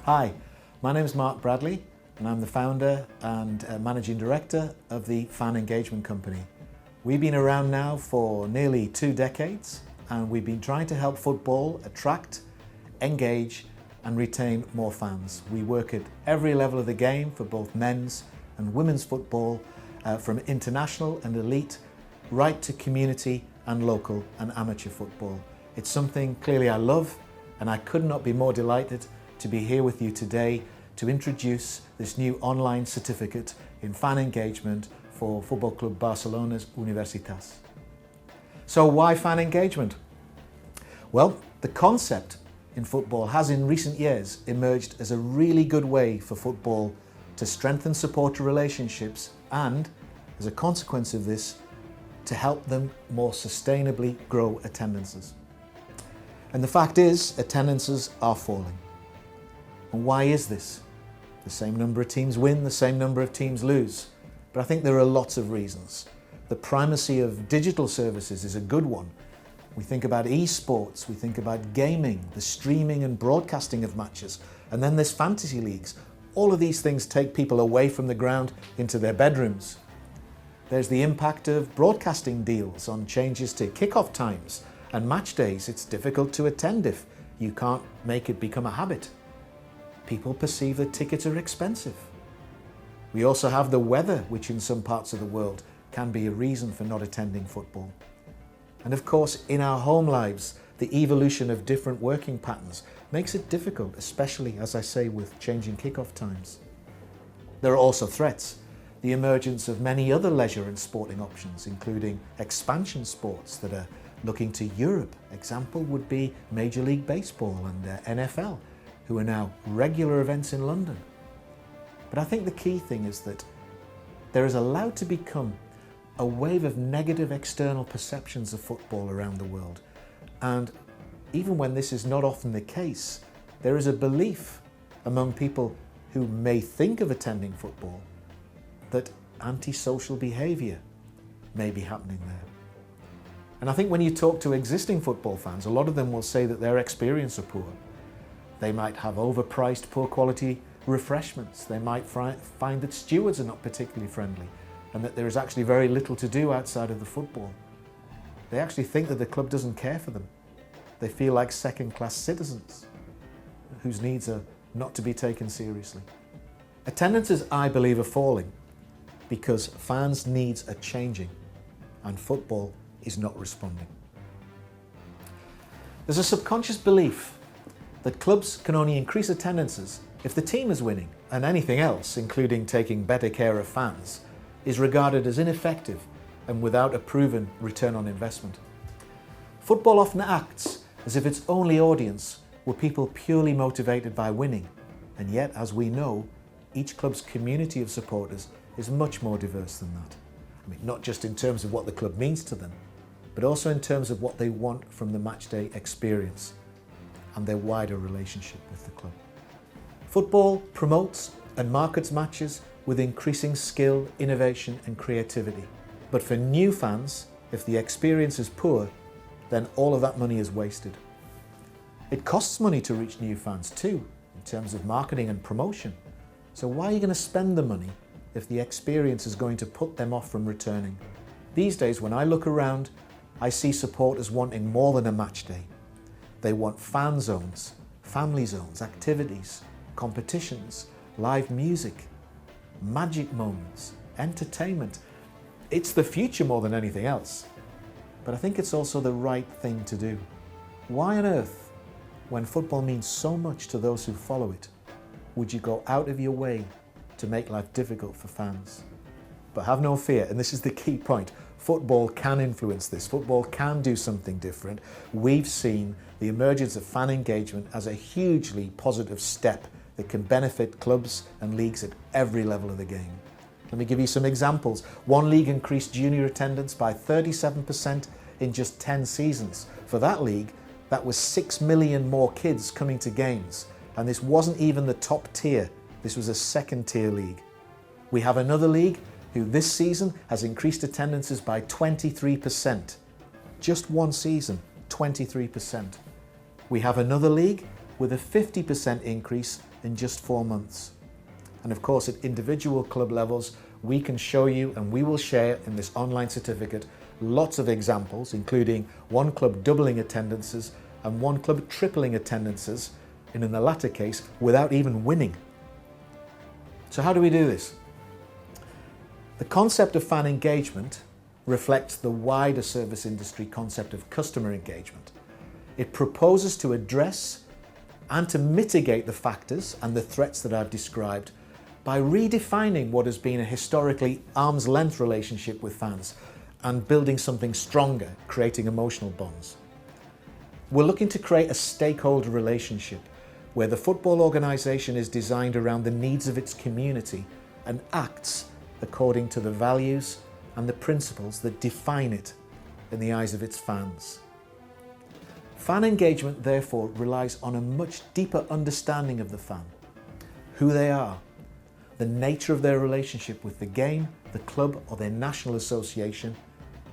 Hi, my name is Mark Bradley and I'm the founder and managing director of the Fan Engagement Company. We've been around now for nearly 2 decades and we've been trying to help football attract, engage and retain more fans. We work at every level of the game for both men's and women's football, from international and elite right to community and local and amateur football. It's something clearly I love and I could not be more delighted to be here with you today to introduce this new online certificate in fan engagement for Football Club Barcelona's Universitas. So why fan engagement? Well, the concept in football has in recent years emerged as a really good way for football to strengthen supporter relationships and, as a consequence of this, to help them more sustainably grow attendances. And the fact is, attendances are falling. And why is this? The same number of teams win, the same number of teams lose. But I think there are lots of reasons. The primacy of digital services is a good one. We think about esports, we think about gaming, the streaming and broadcasting of matches, and then there's fantasy leagues. All of these things take people away from the ground into their bedrooms. There's the impact of broadcasting deals on changes to kick-off times and match days. It's difficult to attend if you can't make it become a habit. People perceive that tickets are expensive. We also have the weather, which in some parts of the world can be a reason for not attending football. And of course, in our home lives, the evolution of different working patterns makes it difficult, especially, as I say, with changing kick-off times. There are also threats. The emergence of many other leisure and sporting options, including expansion sports that are looking to Europe. Example would be Major League Baseball and NFL, who are now regular events in London. But I think the key thing is that there is allowed to become a wave of negative external perceptions of football around the world. And even when this is not often the case, there is a belief among people who may think of attending football that antisocial behaviour may be happening there. And I think when you talk to existing football fans, a lot of them will say that their experience are poor. They might have overpriced, poor quality refreshments. They might find that stewards are not particularly friendly and that there is actually very little to do outside of the football. They actually think that the club doesn't care for them. They feel like second-class citizens whose needs are not to be taken seriously. Attendances, I believe, are falling because fans' needs are changing and football is not responding. There's a subconscious belief that clubs can only increase attendances if the team is winning, and anything else, including taking better care of fans, is regarded as ineffective and without a proven return on investment. Football often acts as if its only audience were people purely motivated by winning, and yet, as we know, each club's community of supporters is much more diverse than that. I mean, not just in terms of what the club means to them, but also in terms of what they want from the matchday experience and their wider relationship with the club. Football promotes and markets matches with increasing skill, innovation and creativity. But for new fans, if the experience is poor, then all of that money is wasted. It costs money to reach new fans too, in terms of marketing and promotion. So why are you going to spend the money if the experience is going to put them off from returning? These days, when I look around, I see supporters wanting more than a match day. They want fan zones, family zones, activities, competitions, live music, magic moments, entertainment. It's the future more than anything else. But I think it's also the right thing to do. Why on earth, when football means so much to those who follow it, would you go out of your way to make life difficult for fans? But have no fear, and this is the key point, football can influence this. Football can do something different. We've seen the emergence of fan engagement as a hugely positive step that can benefit clubs and leagues at every level of the game. Let me give you some examples. One league increased junior attendance by 37% in just 10 seasons. For that league, that was 6 million more kids coming to games. And this wasn't even the top tier. This was a second tier league. We have another league who this season has increased attendances by 23%. Just one season, 23%. We have another league with a 50% increase in just 4 months. And of course, at individual club levels, we can show you, and we will share in this online certificate, lots of examples, including one club doubling attendances and one club tripling attendances, and in the latter case, without even winning. So how do we do this? The concept of fan engagement reflects the wider service industry concept of customer engagement. It proposes to address and to mitigate the factors and the threats that I've described by redefining what has been a historically arm's length relationship with fans and building something stronger, creating emotional bonds. We're looking to create a stakeholder relationship where the football organisation is designed around the needs of its community and acts according to the values and the principles that define it in the eyes of its fans. Fan engagement, therefore, relies on a much deeper understanding of the fan, who they are, the nature of their relationship with the game, the club or their national association,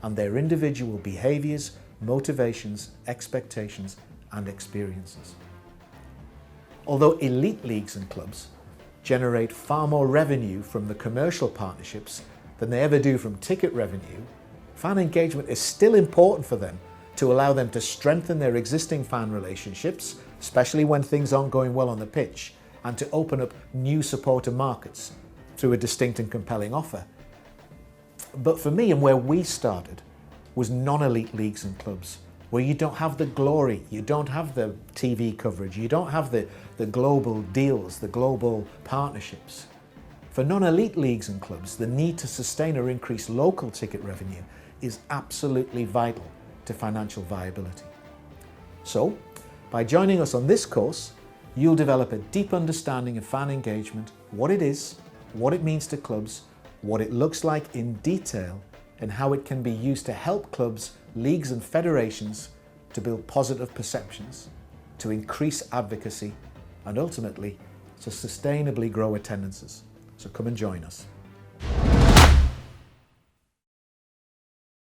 and their individual behaviours, motivations, expectations and experiences. Although elite leagues and clubs generate far more revenue from the commercial partnerships than they ever do from ticket revenue, fan engagement is still important for them to allow them to strengthen their existing fan relationships, especially when things aren't going well on the pitch, and to open up new supporter markets through a distinct and compelling offer. But for me, and where we started, was non-elite leagues and clubs, where you don't have the glory, you don't have the TV coverage, you don't have the global deals, the global partnerships. For non-elite leagues and clubs, the need to sustain or increase local ticket revenue is absolutely vital to financial viability. So, by joining us on this course, you'll develop a deep understanding of fan engagement, what it is, what it means to clubs, what it looks like in detail, and how it can be used to help clubs, leagues and federations to build positive perceptions, to increase advocacy, and ultimately to sustainably grow attendances. So come and join us.